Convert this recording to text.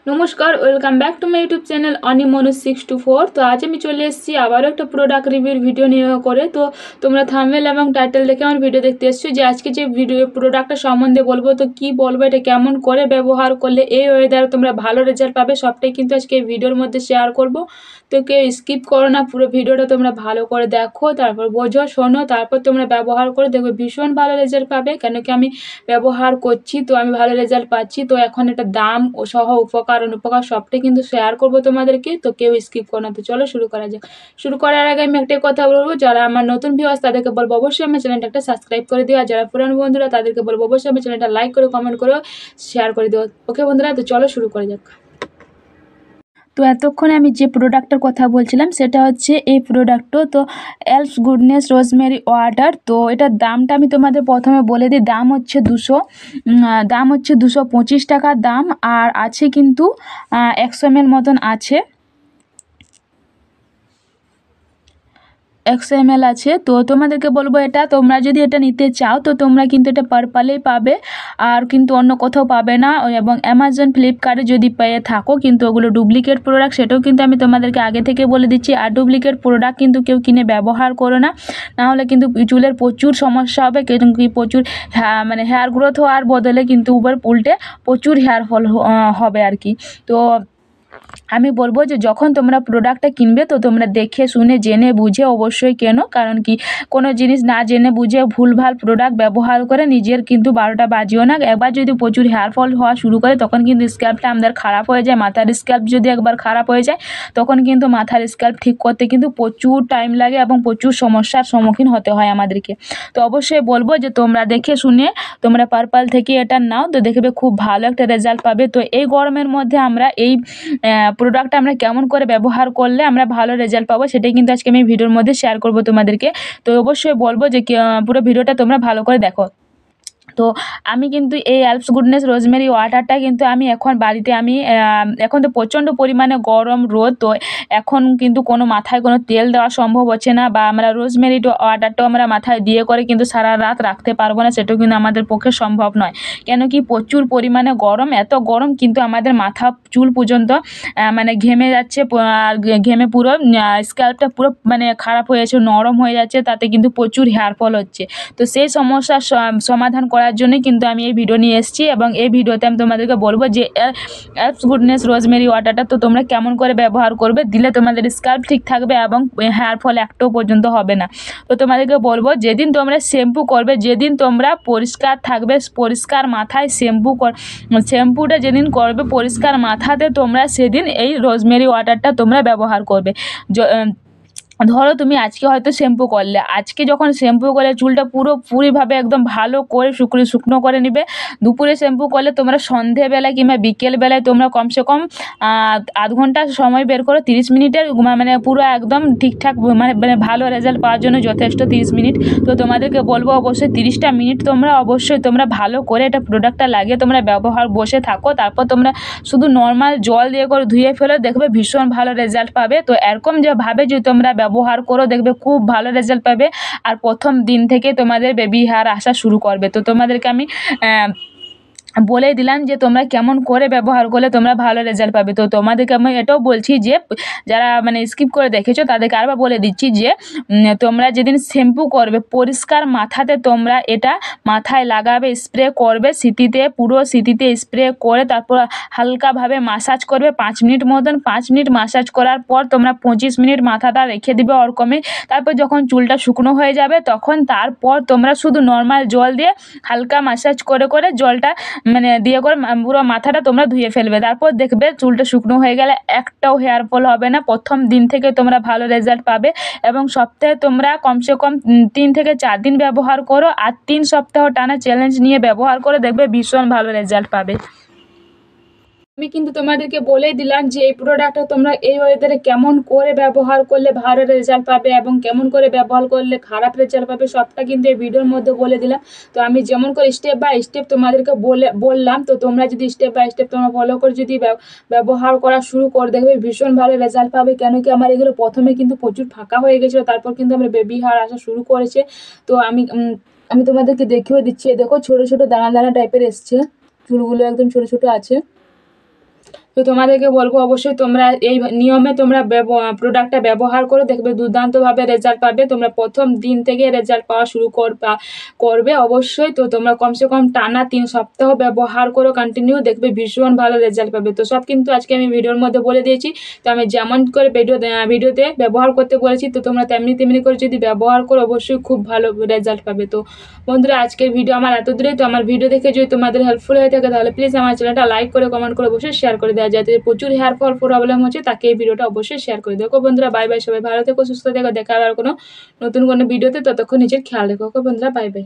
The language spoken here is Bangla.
নমস্কার, welcome back to my YouTube channel অনিমনু624। তো আজ আমি চলে এসেছি আবারও একটা প্রোডাক্ট রিভিউর ভিডিও নিয়ে করে। তো তোমরা থাম্বনেল এবং টাইটেল দেখে আমার ভিডিও দেখতে এসেছো যে আজকে যে ভিডিও প্রোডাক্টটা সম্বন্ধে বলবো। তো কি বলবো, এটা কেমন করে ব্যবহার করলে এই ওয়েদারে তোমরা ভালো রেজাল্ট পাবে, সবটাই কিন্তু আজকে এই ভিডিওর মধ্যে শেয়ার করব। তো কেউ স্কিপ করো না, পুরো ভিডিওটা তোমরা ভালো করে দেখো, তারপর বোঝো, শোনো, তারপর তোমরা ব্যবহার করে দেখবে ভীষণ ভালো রেজাল্ট পাবে। কেন কি আমি ব্যবহার করছি, তো আমি ভালো রেজাল্ট পাচ্ছি। তো এখন এটা দাম ও সহ উপকার অনুপকার সবটাই কিন্তু শেয়ার করবো তোমাদেরকে। তো কেউ স্কিপ করো না। তো চলো শুরু করা যাক। শুরু করার আগে আমি একটাই কথা বলবো, যারা আমার নতুন ভিউয়ার্স তাদেরকে বলবো অবশ্যই আমার চ্যানেলটা একটা সাবস্ক্রাইব করে দিও, আর যারা পুরানো বন্ধুরা তাদেরকে বলবো অবশ্যই আমার চ্যানেলটা লাইক করে কমেন্ট করে শেয়ার করে দিও। ওকে বন্ধুরা, তো চলো শুরু করা যাক। তো এতক্ষণে আমি যে প্রোডাক্টের কথা বলছিলাম সেটা হচ্ছে এই প্রোডাক্টটা। তো এলফ গুডনেস রোজমেরি ওয়াটার। তো এটার দামটা আমি তোমাদের প্রথমে বলে দিই। দাম হচ্ছে 225 টাকা দাম, আর আছে কিন্তু 100 ml মতন আছে, 100 ml আছে। তো তোমাদেরকে বলবো, এটা তোমরা যদি এটা নিতে চাও তো তোমরা কিন্তু এটা পার্পলেই পাবে, আর কিন্তু অন্য কোথাও পাবে না। এবং অ্যামাজন ফ্লিপকার্টে যদি পেয়ে থাকো, কিন্তু ওগুলো ডুপ্লিকেট প্রোডাক্ট, সেটাও কিন্তু আমি তোমাদেরকে আগে থেকে বলে দিচ্ছি। আর ডুপ্লিকেট প্রোডাক্ট কিন্তু কেউ কিনে ব্যবহার করো না, নাহলে কিন্তু চুলের প্রচুর সমস্যা হবে। কি প্রচুর মানে হেয়ার গ্রোথ হওয়ার বদলে কিন্তু উল্টে প্রচুর হেয়ার ফল হবে আর কি। তো আমি বলবো যে যখন তোমরা প্রোডাক্টটা কিনবে তো তোমরা দেখে শুনে জেনে বুঝে অবশ্যই কেনো। কারণ কি কোনো জিনিস না জেনে বুঝে ভুলভাল প্রোডাক্ট ব্যবহার করে নিজের কিন্তু 12টা বাজিও না। একবার যদি প্রচুর হেয়ার ফল হওয়া শুরু করে তখন কিন্তু স্ক্যাল্পটা আমাদের খারাপ হয়ে যায়। মাথার স্ক্যাল্প যদি একবার খারাপ হয়ে যায় তখন কিন্তু মাথার স্ক্যাল্প ঠিক করতে কিন্তু প্রচুর টাইম লাগে এবং প্রচুর সমস্যার সম্মুখীন হতে হয় আমাদেরকে। তো অবশ্যই বলবো যে তোমরা দেখে শুনে তোমরা পার্পল থেকে এটা নাও, তো দেখবে খুব ভালো একটা রেজাল্ট পাবে। তো এই গরমের মধ্যে আমরা এই প্রোডাক্টটা আমরা কেমন করে ব্যবহার করলে আমরা ভালো রেজাল্ট পাবো সেটাই কিন্তু আজকে আমি ভিডিওর মধ্যে শেয়ার করবো তোমাদেরকে। তো অবশ্যই বলবো যে পুরো ভিডিওটা তোমরা ভালো করে দেখো। তো আমি কিন্তু এই অ্যালপস গুডনেস রোজমেরি ওয়াটারটা কিন্তু আমি এখন বাড়িতে এখন তো প্রচণ্ড পরিমাণে গরম রোদ, তো এখন কিন্তু কোনো মাথায় কোনো তেল দেওয়া সম্ভব হচ্ছে না, বা আমরা রোজমেরি ওয়াটারটাও আমরা মাথায় দিয়ে করে কিন্তু সারা রাত রাখতে পারবো না, সেটাও কিন্তু আমাদের পক্ষে সম্ভব নয়। কেন কি প্রচুর পরিমাণে গরম, এত গরম কিন্তু আমাদের মাথা চুল পর্যন্ত মানে ঘেমে যাচ্ছে, আর ঘেমে পুরো স্ক্যাল্পটা পুরো মানে খারাপ হয়ে যাচ্ছে, নরম হয়ে যাচ্ছে, তাতে কিন্তু প্রচুর হেয়ার ফল হচ্ছে। তো সেই সমস্যার সমাধান করার জন্যই কিন্তু আমি এই ভিডিও নিয়ে এসেছি, এবং এই ভিডিওতে আমি তোমাদেরকে বলবো যে অ্যালপস গুডনেস রোজমেরি ওয়াটারটা তো তোমরা কেমন করে ব্যবহার করবে, দিলে তোমাদের স্ক্যাল্প ঠিক থাকবে এবং হেয়ার ফল একটাও পর্যন্ত হবে না। তো তোমাদেরকে বলবো, যেদিন তোমরা শ্যাম্পু করবে, যেদিন তোমরা পরিষ্কার থাকবে, পরিষ্কার মাথায় শ্যাম্পুটা যেদিন করবে পরিষ্কার মাথাতে, তোমরা সেদিন এই রোজমেরি ওয়াটারটা তোমরা ব্যবহার করবে। ধরো তুমি আজকে হয়তো শ্যাম্পু করলে, আজকে যখন শ্যাম্পু করলে চুলটা পুরোপুরিভাবে একদম ভালো করে শুকনো করে নেবে। দুপুরে শ্যাম্পু করলে তোমরা সন্ধেবেলায় কিংবা বিকেলবেলায় তোমরা কমসে কম আধ ঘন্টা সময় বের করো, 30 মিনিটের মানে পুরো একদম ঠিকঠাক মানে ভালো রেজাল্ট পাওয়ার জন্য যথেষ্ট 30 মিনিট। তো তোমাদেরকে বলবো অবশ্যই 30টা মিনিট অবশ্যই তোমরা ভালো করে এটা প্রোডাক্টটা লাগিয়ে তোমরা ব্যবহার বসে থাকো। তারপর তোমরা শুধু নর্মাল জল দিয়ে করে ধুয়ে ফেলো, দেখবে ভীষণ ভালো রেজাল্ট পাবে। তো এরকম যেভাবে যদি তোমরা ব্যবহার করো দেখবে খুব ভালো রেজাল্ট পাবে, আর প্রথম দিন থেকে তোমাদের বেবি হেয়ার আসা শুরু করবে। তো তোমাদেরকে আমি বলেই দিলাম যে তোমরা কেমন করে ব্যবহার করলে তোমরা ভালো রেজাল্ট পাবে। তো তোমাদেরকে আমি এটাও বলছি যে যারা মানে স্কিপ করে দেখেছো তাদেরকে আরবার বলে দিচ্ছি যে তোমরা যেদিন শ্যাম্পু করবে পরিষ্কার মাথাতে তোমরা এটা মাথায় লাগাবে, স্প্রে করবে পুরো সিটিতে স্প্রে করে তারপর হালকাভাবে মাসাজ করবে 5 মিনিট মতন। 5 মিনিট মাসাজ করার পর তোমরা 25 মিনিট মাথাটা রেখে দিবে ওরকমই। তারপর যখন চুলটা শুকনো হয়ে যাবে তখন তারপর তোমরা শুধু নর্মাল জল দিয়ে হালকা মাসাজ করে করে জলটা মানে দিয়ে করে পুরো মাথাটা তোমরা ধুয়ে ফেলবে। তারপর দেখবে চুলটা শুকনো হয়ে গেলে একটাও হেয়ার ফল হবে না। প্রথম দিন থেকে তোমরা ভালো রেজাল্ট পাবে, এবং সপ্তাহে তোমরা কমসে কম 3 থেকে 4 দিন ব্যবহার করো, আর 3 সপ্তাহ টানা চ্যালেঞ্জ নিয়ে ব্যবহার করে দেখবে ভীষণ ভালো রেজাল্ট পাবে। আমি কিন্তু তোমাদেরকে বলেই দিলাম যে এই প্রোডাক্টটা তোমরা এই ওয়েদারে কেমন করে ব্যবহার করলে ভালো রেজাল্ট পাবে এবং কেমন করে ব্যবহার করলে খারাপ রেজাল্ট পাবে, সবটা কিন্তু এই ভিডিওর মধ্যে বলে দিলাম। তো আমি যেমন করে স্টেপ বাই স্টেপ তোমাদেরকে বললাম, তো তোমরা যদি স্টেপ বাই স্টেপ তোমরা ফলো করে যদি ব্যবহার করা শুরু করে দেখবে ভীষণ ভালো রেজাল্ট পাবে। কেন কি আমার এগুলো প্রথমে কিন্তু প্রচুর ফাঁকা হয়ে গেছিলো, তারপর কিন্তু আমার বেবি হেয়ার আসা শুরু করেছে। তো আমি তোমাদেরকে দেখিয়ে দিচ্ছি, দেখো ছোটো ছোটো দানা দানা টাইপের এসছে, চুলগুলো একদম ছোটো ছোটো আছে। তো তোমাদেরকে বলবো অবশ্যই তোমরা এই নিয়মে তোমরা প্রোডাক্টটা ব্যবহার করো, দেখবে দুর্দান্তভাবে রেজাল্ট পাবে। তোমরা প্রথম দিন থেকে রেজাল্ট পাওয়া শুরু করবে অবশ্যই। তো তোমরা কমসে কম টানা 3 সপ্তাহ ব্যবহার করো কন্টিনিউ, দেখবে ভীষণ ভালো রেজাল্ট পাবে। তো সব কিন্তু আজকে আমি ভিডিওর মধ্যে বলে দিয়েছি। তো আমি যেমন করে ভিডিওতে ব্যবহার করতে বলেছি, তো তোমরা তেমনি করে যদি ব্যবহার করো অবশ্যই খুব ভালো রেজাল্ট পাবে। তো বন্ধুরা আজকের ভিডিও আমার এত দূরেই। তো আমার ভিডিও দেখে যদি তোমাদের হেল্পফুল হয়ে থাকে তাহলে প্লিজ আমার চ্যানেলটা লাইক করে কমেন্ট করে অবশ্যই শেয়ার করে দেওয়া, যাতে প্রচুর হেয়ার ফল প্রবলেম হচ্ছে তাকে এই ভিডিওটা অবশ্যই শেয়ার করে দেখো। বন্ধুরা বাই বাই, সবাই ভালো থেকো, সুস্থ থেকো, দেখা হবে আর কোনো নতুন কোনো ভিডিওতে। ততক্ষণ নিজের খেয়াল রেখো। বন্ধুরা বাই বাই।